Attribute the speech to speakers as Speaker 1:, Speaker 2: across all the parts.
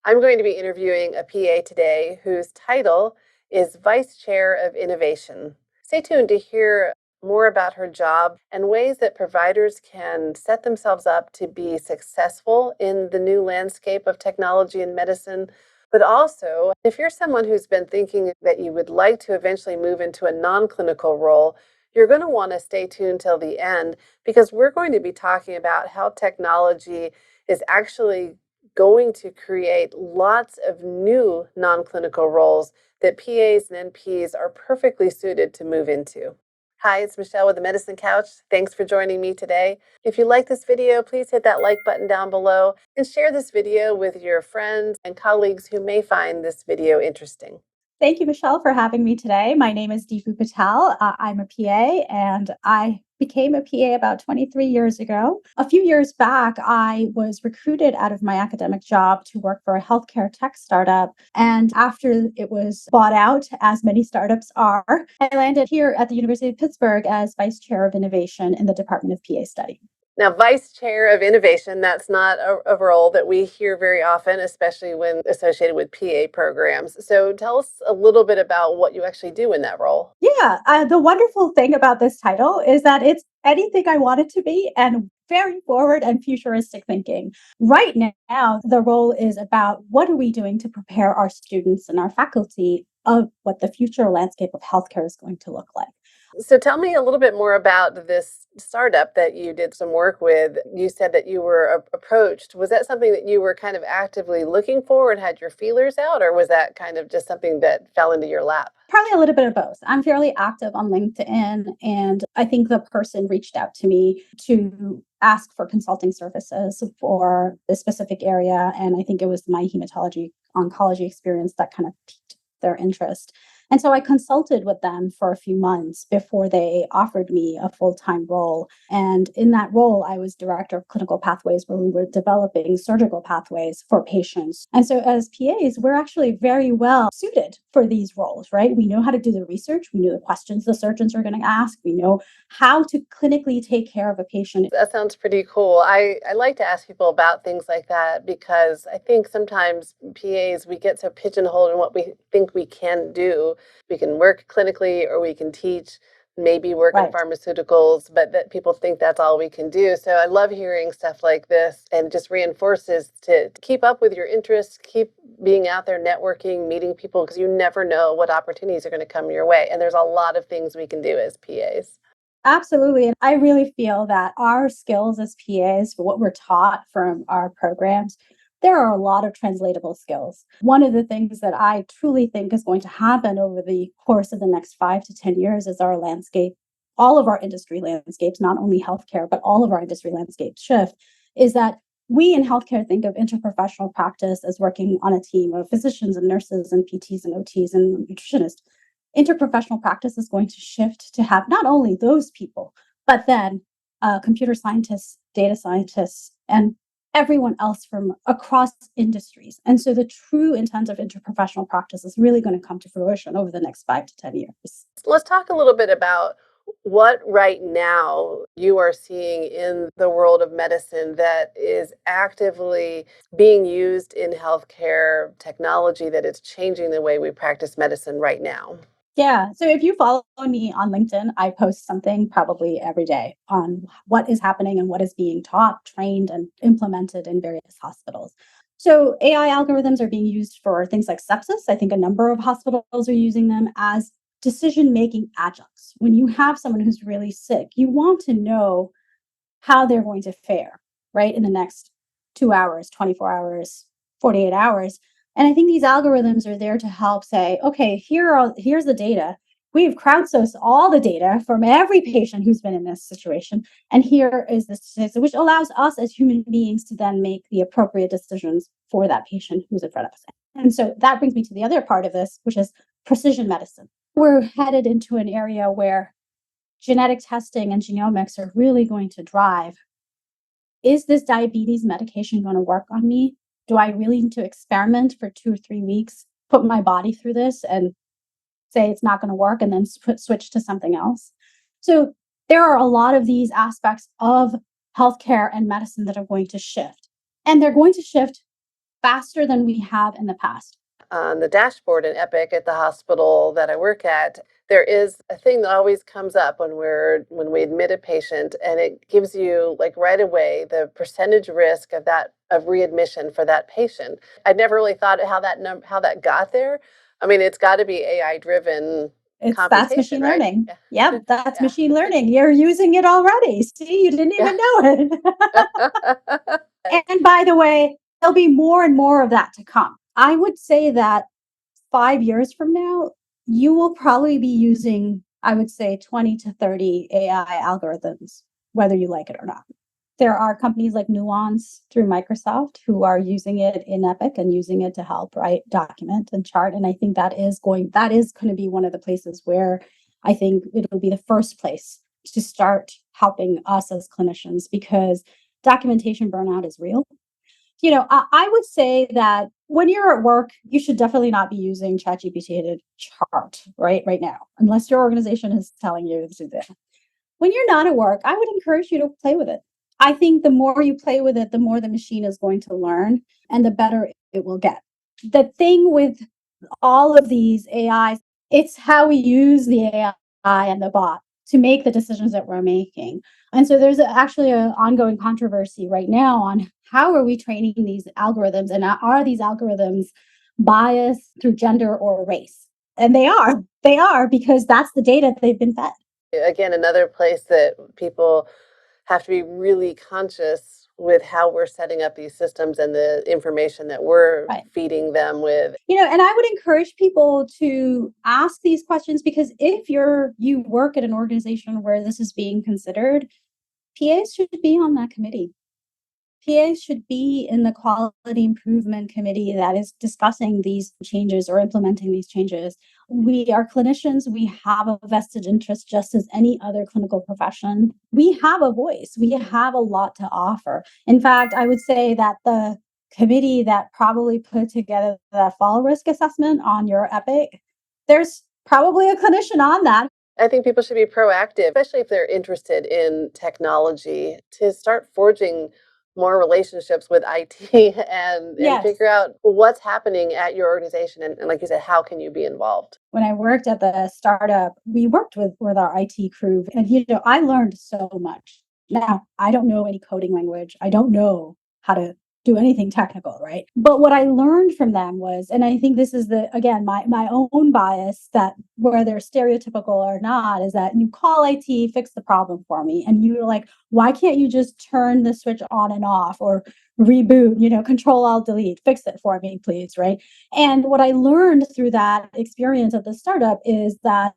Speaker 1: I'm going to be interviewing a PA today whose title is Vice Chair of Innovation. Stay tuned to hear more about her job and ways that providers can set themselves up to be successful in the new landscape of technology and medicine. But also, if you're someone who's been thinking that you would like to eventually move into a non-clinical role, you're going to want to stay tuned till the end because we're going to be talking about how technology is actually going to create lots of new non-clinical roles that PAs and NPs are perfectly suited to move into. Hi, it's Michelle with the Medicine Couch. Thanks for joining me today. If you like this video, please hit that like button down below and share this video with your friends and colleagues who may find this video interesting.
Speaker 2: Thank you, Michelle, for having me today. My name is Deepu Patel. I'm a PA, and I became a PA about 23 years ago. A few years back, I was recruited out of my academic job to work for a healthcare tech startup. And after it was bought out, as many startups are, I landed here at the University of Pittsburgh as Vice Chair of Innovation in the Department of PA Study.
Speaker 1: Now, Vice Chair of Innovation, that's not a role that we hear very often, especially when associated with PA programs. So tell us a little bit about what you actually do in that role.
Speaker 2: Yeah, the wonderful thing about this title is that it's anything I want it to be and very forward and futuristic thinking. Right now, the role is about what are we doing to prepare our students and our faculty of what the future landscape of healthcare is going to look like.
Speaker 1: So tell me a little bit more about this startup that you did some work with. You said that you were approached. Was that something that you were kind of actively looking for and had your feelers out, or was that kind of just something that fell into your lap?
Speaker 2: Probably a little bit of both. I'm fairly active on LinkedIn, and I think the person reached out to me to ask for consulting services for this specific area. And I think it was my hematology oncology experience that kind of piqued their interest. And so I consulted with them for a few months before they offered me a full-time role. And in that role, I was director of clinical pathways, where we were developing surgical pathways for patients. And so as PAs, we're actually very well suited for these roles, right? We know how to do the research. We know the questions the surgeons are going to ask. We know how to clinically take care of a patient.
Speaker 1: That sounds pretty cool. I like to ask people about things like that because I think sometimes PAs, we get so pigeonholed in what we think we can do. We can work clinically or we can teach, maybe work in
Speaker 2: Right.
Speaker 1: pharmaceuticals, but that people think that's all we can do. So I love hearing stuff like this and just reinforces to keep up with your interests, keep being out there networking, meeting people, because you never know what opportunities are going to come your way. And there's a lot of things we can do as PAs.
Speaker 2: Absolutely. And I really feel that our skills as PAs, what we're taught from our programs, there are a lot of translatable skills. One of the things that I truly think is going to happen over the course of the next 5 to 10 years is our landscape, all of our industry landscapes, not only healthcare, but all of our industry landscapes shift, is that we in healthcare think of interprofessional practice as working on a team of physicians and nurses and PTs and OTs and nutritionists. Interprofessional practice is going to shift to have not only those people, but then computer scientists, data scientists, and everyone else from across industries. And so the true intent of interprofessional practice is really going to come to fruition over the next 5 to 10 years.
Speaker 1: Let's talk a little bit about what right now you are seeing in the world of medicine that is actively being used in healthcare technology that is changing the way we practice medicine right now.
Speaker 2: Yeah. So if you follow me on LinkedIn, I post something probably every day on what is happening and what is being taught, trained, and implemented in various hospitals. So AI algorithms are being used for things like sepsis. I think a number of hospitals are using them as decision-making adjuncts. When you have someone who's really sick, you want to know how they're going to fare, right, in the next 2 hours, 24 hours, 48 hours. And I think these algorithms are there to help say, okay, here's the data. We've crowdsourced all the data from every patient who's been in this situation. And here is the statistic, which allows us as human beings to then make the appropriate decisions for that patient who's in front of us. And so that brings me to the other part of this, which is precision medicine. We're headed into an area where genetic testing and genomics are really going to drive, is this diabetes medication going to work on me? Do I really need to experiment for 2 or 3 weeks, put my body through this and say it's not going to work and then switch to something else? So there are a lot of these aspects of healthcare and medicine that are going to shift. And they're going to shift faster than we have in the past.
Speaker 1: On the dashboard in Epic at the hospital that I work at, there is a thing that always comes up when we admit a patient, and it gives you like right away the percentage risk of readmission for that patient. I never really thought how that got there. I mean, it's got to be AI driven
Speaker 2: That's
Speaker 1: computation,
Speaker 2: machine
Speaker 1: right?
Speaker 2: learning.
Speaker 1: Yeah.
Speaker 2: Yep, that's
Speaker 1: Yeah.
Speaker 2: machine learning. You're using it already. See, you didn't
Speaker 1: Yeah.
Speaker 2: even know it. And by the way, there'll be more and more of that to come. I would say that 5 years from now, you will probably be using, I would say, 20 to 30 AI algorithms, whether you like it or not. There are companies like Nuance through Microsoft who are using it in Epic and using it to help write, document, and chart. And I think that is going to be one of the places where I think it'll be the first place to start helping us as clinicians, because documentation burnout is real. I would say that when you're at work, you should definitely not be using ChatGPT to chart right now, unless your organization is telling you to do that. When you're not at work, I would encourage you to play with it. I think the more you play with it, the more the machine is going to learn and the better it will get. The thing with all of these AIs, it's how we use the AI and the bot to make the decisions that we're making. And so there's actually an ongoing controversy right now on how are we training these algorithms, and are these algorithms biased through gender or race? And they are, because that's the data they've been fed.
Speaker 1: Again, another place that people have to be really conscious with how we're setting up these systems and the information that we're
Speaker 2: Right.
Speaker 1: feeding them with.
Speaker 2: And I would encourage people to ask these questions, because if you work at an organization where this is being considered, PAs should be on that committee. PAs should be in the quality improvement committee that is discussing these changes or implementing these changes. We are clinicians. We have a vested interest just as any other clinical profession. We have a voice. We have a lot to offer. In fact, I would say that the committee that probably put together the fall risk assessment on your Epic, there's probably a clinician on that.
Speaker 1: I think people should be proactive, especially if they're interested in technology, to start forging more relationships with IT and
Speaker 2: Yes.
Speaker 1: figure out what's happening at your organization. And like you said, how can you be involved?
Speaker 2: When I worked at the startup, we worked with our IT crew, and I learned so much. Now, I don't know any coding language. I don't know how to do anything technical, right? But what I learned from them was, and I think this is again my own bias, that whether stereotypical or not, is that you call IT, fix the problem for me, and you're like, why can't you just turn the switch on and off, or reboot, control alt delete, fix it for me, please, right? And what I learned through that experience of the startup is that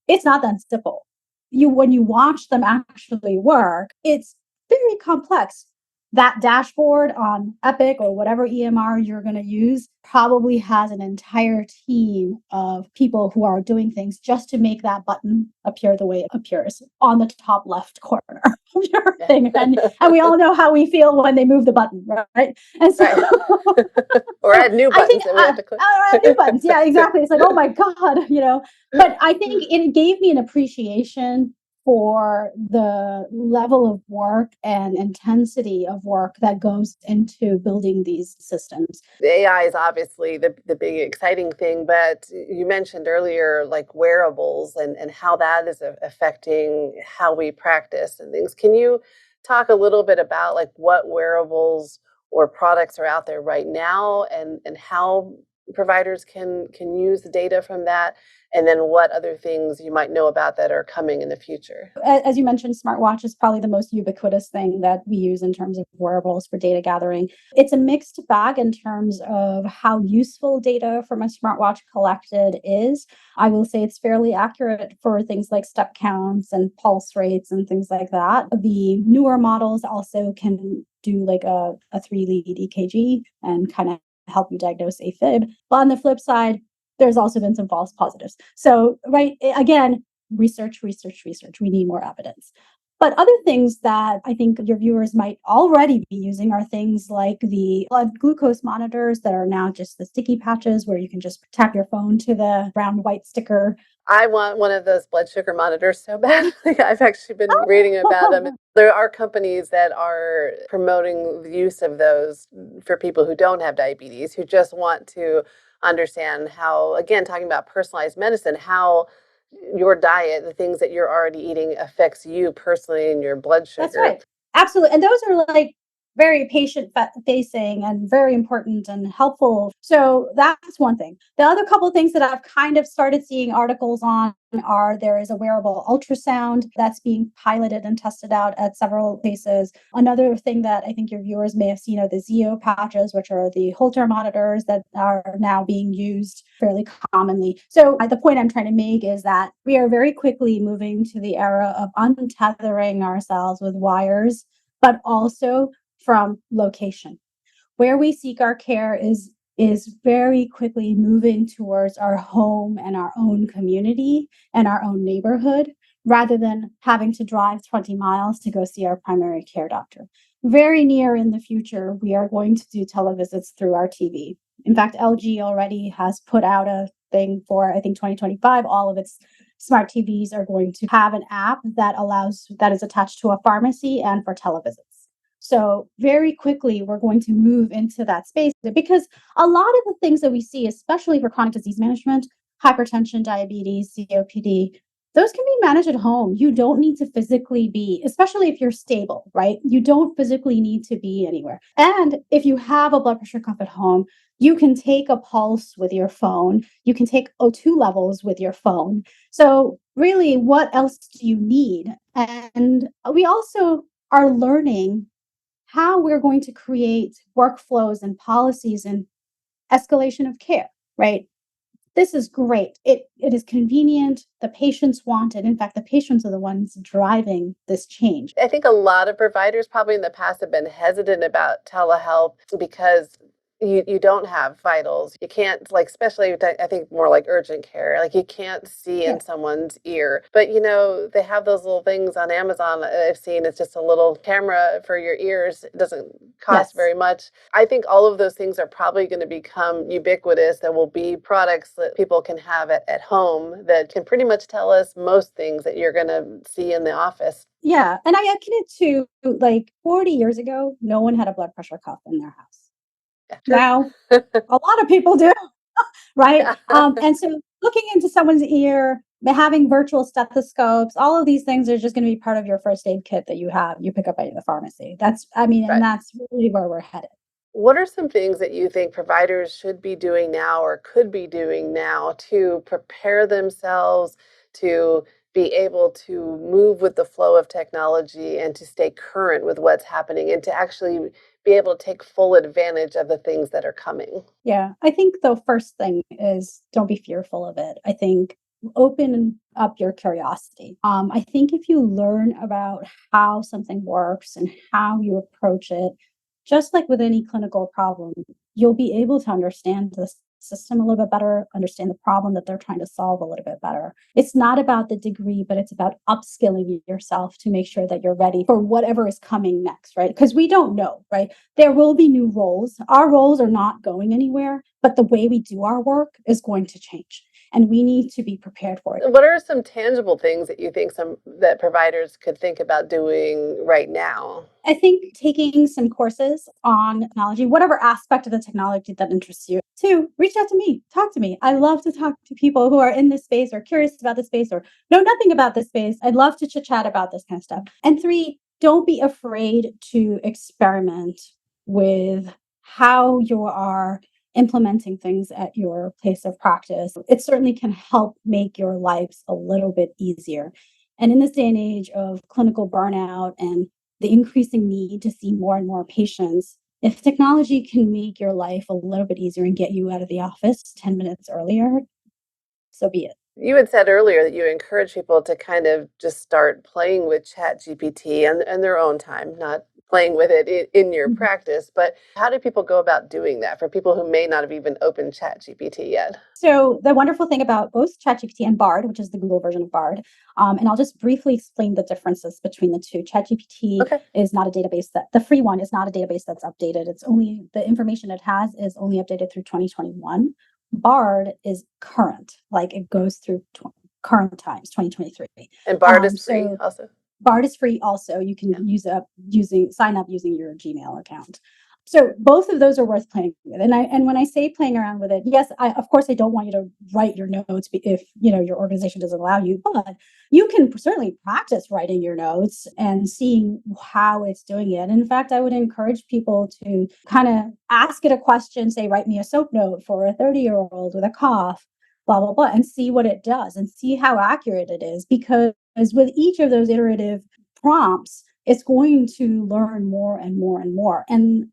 Speaker 2: it's not that simple. When you watch them actually work, it's very complex. That dashboard on Epic or whatever EMR you're going to use probably has an entire team of people who are doing things just to make that button appear the way it appears on the top left corner of your thing. And we all know how we feel when they move the button, right? And so,
Speaker 1: Right. Or
Speaker 2: so
Speaker 1: add new
Speaker 2: I think
Speaker 1: buttons that we have to click.
Speaker 2: new buttons. Yeah, exactly. It's like, oh my God. But I think it gave me an appreciation for the level of work and intensity of work that goes into building these systems.
Speaker 1: The AI is obviously the big exciting thing, but you mentioned earlier like wearables and how that is affecting how we practice and things. Can you talk a little bit about like what wearables or products are out there right now, and how providers can use the data from that, and then what other things you might know about that are coming in the future?
Speaker 2: As you mentioned, smartwatch is probably the most ubiquitous thing that we use in terms of wearables for data gathering. It's a mixed bag in terms of how useful data from a smartwatch collected is. I will say it's fairly accurate for things like step counts and pulse rates and things like that. The newer models also can do like a 3-lead EKG and kind of help you diagnose AFib. But on the flip side, there's also been some false positives. So, right, again, research. We need more evidence. But other things that I think your viewers might already be using are things like the blood glucose monitors that are now just the sticky patches where you can just tap your phone to the brown white sticker.
Speaker 1: I want one of those blood sugar monitors so badly. I've actually been reading about them. There are companies that are promoting the use of those for people who don't have diabetes, who just want to understand how, again, talking about personalized medicine, how your diet, the things that you're already eating, affects you personally and your blood
Speaker 2: That's
Speaker 1: sugar.
Speaker 2: right. Absolutely. And those are like very patient facing and very important and helpful. So that's one thing. The other couple of things that I've kind of started seeing articles on are there is a wearable ultrasound that's being piloted and tested out at several places. Another thing that I think your viewers may have seen are the Zeo patches, which are the Holter monitors that are now being used fairly commonly. So the point I'm trying to make is that we are very quickly moving to the era of untethering ourselves with wires, but also from location. Where we seek our care is very quickly moving towards our home and our own community and our own neighborhood rather than having to drive 20 miles to go see our primary care doctor. Very near in the future, we are going to do televisits through our TV. In fact, LG already has put out a thing for, I think, 2025. All of its smart TVs are going to have an app that is attached to a pharmacy and for televisits. So very quickly, we're going to move into that space because a lot of the things that we see, especially for chronic disease management, hypertension, diabetes, COPD, those can be managed at home. You don't need to physically be, especially if you're stable, right? You don't physically need to be anywhere. And if you have a blood pressure cuff at home, you can take a pulse with your phone. You can take O2 levels with your phone. So really, what else do you need? And we also are learning how we're going to create workflows and policies and escalation of care, right? This is great. It is convenient. The patients want it. In fact, the patients are the ones driving this change.
Speaker 1: I think a lot of providers probably in the past have been hesitant about telehealth because you don't have vitals. You can't, like, especially I think more like urgent care, like you can't see in
Speaker 2: Yeah.
Speaker 1: someone's ear. But they have those little things on Amazon I've seen. It's just a little camera for your ears. It doesn't cost
Speaker 2: Yes.
Speaker 1: very much. I think all of those things are probably going to become ubiquitous. There will be products that people can have at home that can pretty much tell us most things that you're going to see in the office.
Speaker 2: Yeah. And I liken it to like 40 years ago, no one had a blood pressure cuff in their house.
Speaker 1: Yeah, true.
Speaker 2: Now, a lot of people do. Right?
Speaker 1: Yeah.
Speaker 2: And so looking into someone's ear, having virtual stethoscopes, all of these things are just going to be part of your first aid kit that you pick up at the pharmacy. And
Speaker 1: Right.
Speaker 2: that's really where we're headed.
Speaker 1: What are some things that you think providers should be doing now or could be doing now to prepare themselves to be able to move with the flow of technology and to stay current with what's happening and to actually be able to take full advantage of the things that are coming?
Speaker 2: Yeah. I think the first thing is don't be fearful of it. I think open up your curiosity. I think if you learn about how something works and how you approach it, just like with any clinical problem, you'll be able to understand the system a little bit better, understand the problem that they're trying to solve a little bit better. It's not about the degree, but it's about upskilling yourself to make sure that you're ready for whatever is coming next, right? Because we don't know, right? There will be new roles. Our roles are not going anywhere, but the way we do our work is going to change. And we need to be prepared for it.
Speaker 1: What are some tangible things that you think some that providers could think about doing right now?
Speaker 2: I think taking some courses on technology, whatever aspect of the technology that interests you, to reach out to me, talk to me. I love to talk to people who are in this space or curious about this space or know nothing about this space. I'd love to chit chat about this kind of stuff. And three, don't be afraid to experiment with how you are implementing things at your place of practice. It certainly can help make your lives a little bit easier. And in this day and age of clinical burnout and the increasing need to see more and more patients, if technology can make your life a little bit easier and get you out of the office 10 minutes earlier, so be it.
Speaker 1: You had said earlier that you encourage people to kind of just start playing with ChatGPT and their own time, not playing with it in your
Speaker 2: Mhm.
Speaker 1: practice. But how do people go about doing that for people who may not have even opened ChatGPT yet?
Speaker 2: So the wonderful thing about both ChatGPT and Bard, which is the Google version of Bard, and I'll just briefly explain the differences between the two. ChatGPT
Speaker 1: Okay.
Speaker 2: is not a database that the free one is not a database that's updated. It's only the information it has is only updated through 2021. Bard is current, like it goes through current times, 2023.
Speaker 1: And Bard is free
Speaker 2: So
Speaker 1: also.
Speaker 2: Bard is free also. You
Speaker 1: Yeah.
Speaker 2: can sign up using your Gmail account. So both of those are worth playing with. And when I say playing around with it, yes, of course I don't want you to write your notes if your organization doesn't allow you, but you can certainly practice writing your notes and seeing how it's doing it. In fact, I would encourage people to kind of ask it a question, say, write me a soap note for a 30-year-old with a cough, blah, blah, blah, and see what it does and see how accurate it is. Because with each of those iterative prompts, it's going to learn more and more and more. And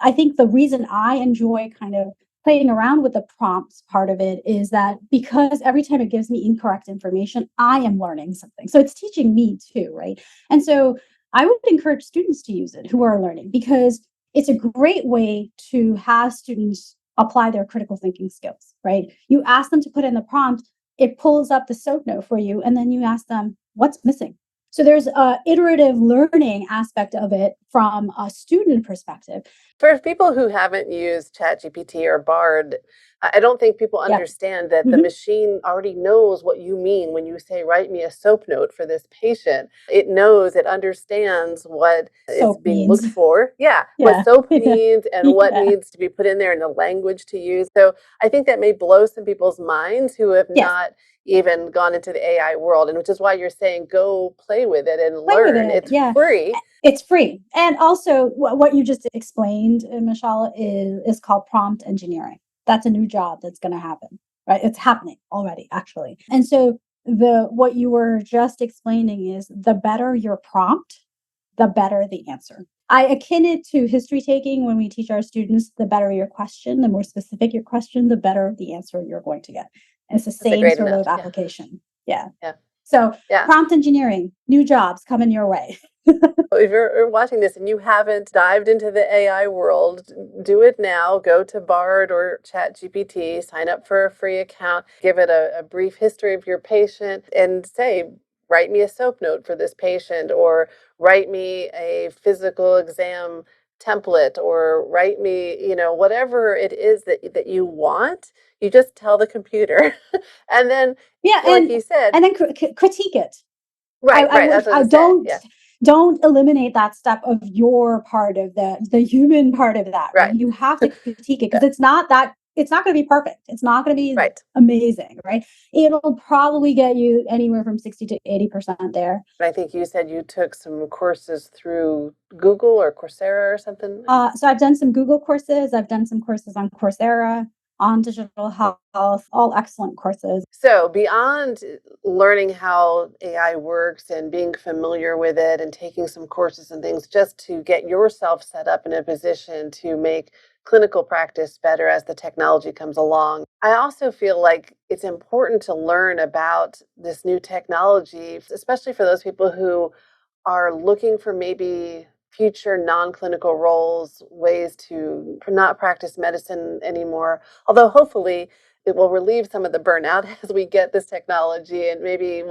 Speaker 2: I think the reason I enjoy kind of playing around with the prompts part of it is that because every time it gives me incorrect information, I am learning something. So it's teaching me too, right? And so I would encourage students to use it who are learning because it's a great way to have students apply their critical thinking skills, right? You ask them to put in the prompt, it pulls up the SOAP note for you, and then you ask them, what's missing? So there's a iterative learning aspect of it from a student perspective.
Speaker 1: For people who haven't used ChatGPT or Bard, I don't think people
Speaker 2: Yeah.
Speaker 1: understand that the
Speaker 2: Mhm.
Speaker 1: machine already knows what you mean when you say, write me a soap note for this patient. It knows, it understands what is
Speaker 2: Soap
Speaker 1: being
Speaker 2: means.
Speaker 1: looked for. Yeah, what
Speaker 2: Yeah.
Speaker 1: soap means and what
Speaker 2: Yeah.
Speaker 1: needs to be put in there and the language to use. So I think that may blow some people's minds who have
Speaker 2: Yes.
Speaker 1: not even gone into the AI world, and which is why you're saying go play with it and
Speaker 2: Play with
Speaker 1: learn.
Speaker 2: it.
Speaker 1: It's
Speaker 2: Yeah.
Speaker 1: free.
Speaker 2: It's free. And also what you just explained, Michelle, is called prompt engineering. That's a new job that's going to happen, right? It's happening already, actually. And so what you were just explaining is the better your prompt, the better the answer. I akin it to history taking when we teach our students the better your question, the more specific your question, the better the answer you're going to get. And it's the
Speaker 1: That's a
Speaker 2: same
Speaker 1: great
Speaker 2: sort of
Speaker 1: analogy. Yeah.
Speaker 2: application. Yeah.
Speaker 1: Yeah.
Speaker 2: So
Speaker 1: Yeah.
Speaker 2: prompt engineering, new jobs coming your way.
Speaker 1: If you're watching this and you haven't dived into the AI world, do it now. Go to Bard or ChatGPT, sign up for a free account, give it a brief history of your patient, and say, write me a soap note for this patient, or write me a physical exam template, or write me, whatever it is that you want. You just tell the computer. And then,
Speaker 2: Yeah,
Speaker 1: like you said,
Speaker 2: and then critique it.
Speaker 1: right,
Speaker 2: I
Speaker 1: right.
Speaker 2: would
Speaker 1: That's what I
Speaker 2: I
Speaker 1: was gonna say. Yeah,
Speaker 2: don't eliminate that step of your part of the human part of that, right?
Speaker 1: right.
Speaker 2: You have to critique it
Speaker 1: Yeah,
Speaker 2: because it's not going to be perfect. It's not going to be
Speaker 1: right.
Speaker 2: amazing, right? It'll probably get you anywhere from 60 to 80% there.
Speaker 1: I think you said you took some courses through Google or Coursera or something.
Speaker 2: So I've done some Google courses. I've done some courses on Coursera, on digital health, all excellent courses.
Speaker 1: So, beyond learning how AI works and being familiar with it and taking some courses and things just to get yourself set up in a position to make clinical practice better as the technology comes along, I also feel like it's important to learn about this new technology, especially for those people who are looking for maybe future non-clinical roles, ways to not practice medicine anymore. Although hopefully it will relieve some of the burnout as we get this technology, and maybe a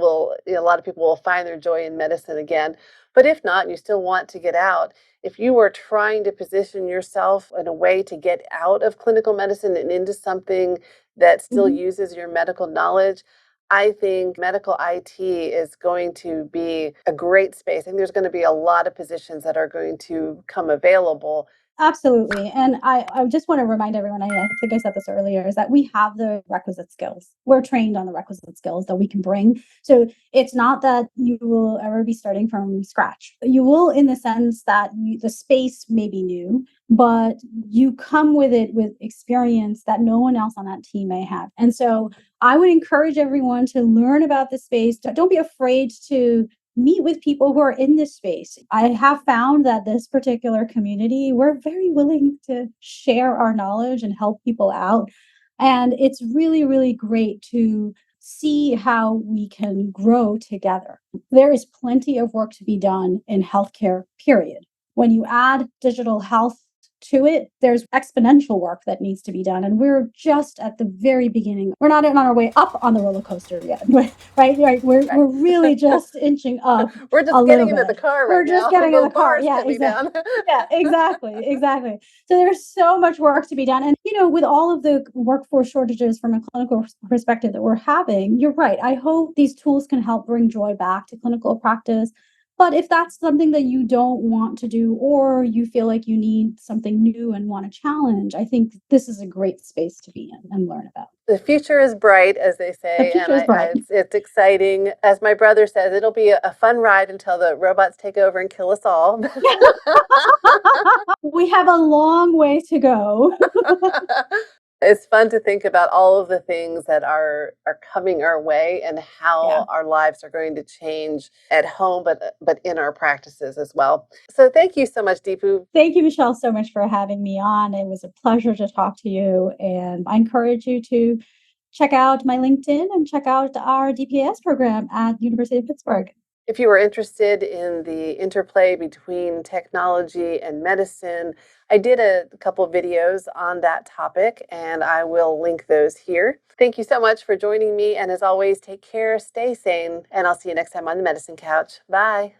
Speaker 1: lot of people will find their joy in medicine again. But if not, and you still want to get out, if you are trying to position yourself in a way to get out of clinical medicine and into something that still
Speaker 2: Mhm.
Speaker 1: uses your medical knowledge, I think medical IT is going to be a great space. I think there's going to be a lot of positions that are going to come available.
Speaker 2: Absolutely. And I just want to remind everyone, I think I said this earlier, is that we have the requisite skills. We're trained on the requisite skills that we can bring. So it's not that you will ever be starting from scratch. You will, in the sense that the space may be new, but you come with it with experience that no one else on that team may have. And so I would encourage everyone to learn about the space. Don't be afraid to meet with people who are in this space. I have found that this particular community, we're very willing to share our knowledge and help people out. And it's really, really great to see how we can grow together. There is plenty of work to be done in healthcare, period. when you add digital health to it, there's exponential work that needs to be done. And we're just at the very beginning. We're not on our way up on the roller coaster yet, right? Right.
Speaker 1: Right.
Speaker 2: We're really just inching up
Speaker 1: We're
Speaker 2: a
Speaker 1: just
Speaker 2: little
Speaker 1: getting into the
Speaker 2: bit.
Speaker 1: car right
Speaker 2: We're just
Speaker 1: now.
Speaker 2: getting in
Speaker 1: The
Speaker 2: the car.
Speaker 1: bar's
Speaker 2: Yeah,
Speaker 1: coming
Speaker 2: exactly.
Speaker 1: down.
Speaker 2: Yeah, exactly. So there's so much work to be done. And, with all of the workforce shortages from a clinical perspective that we're having, you're right. I hope these tools can help bring joy back to clinical practice. But if that's something that you don't want to do, or you feel like you need something new and want to challenge, I think this is a great space to be in and learn about.
Speaker 1: The future is bright, as they
Speaker 2: The
Speaker 1: say, and
Speaker 2: future is bright.
Speaker 1: it's exciting. As my brother says, it'll be a fun ride until the robots take over and kill us all.
Speaker 2: We have a long way to go.
Speaker 1: It's fun to think about all of the things that are coming our way and
Speaker 2: Yeah.
Speaker 1: how our lives are going to change at home, but in our practices as well. So thank you so much, Deepu.
Speaker 2: Thank you, Michelle, so much for having me on. It was a pleasure to talk to you. And I encourage you to check out my LinkedIn and check out our DPS program at University of Pittsburgh.
Speaker 1: If you are interested in the interplay between technology and medicine, I did a couple videos on that topic, and I will link those here. Thank you so much for joining me, and as always, take care, stay sane, and I'll see you next time on the Medicine Couch. Bye.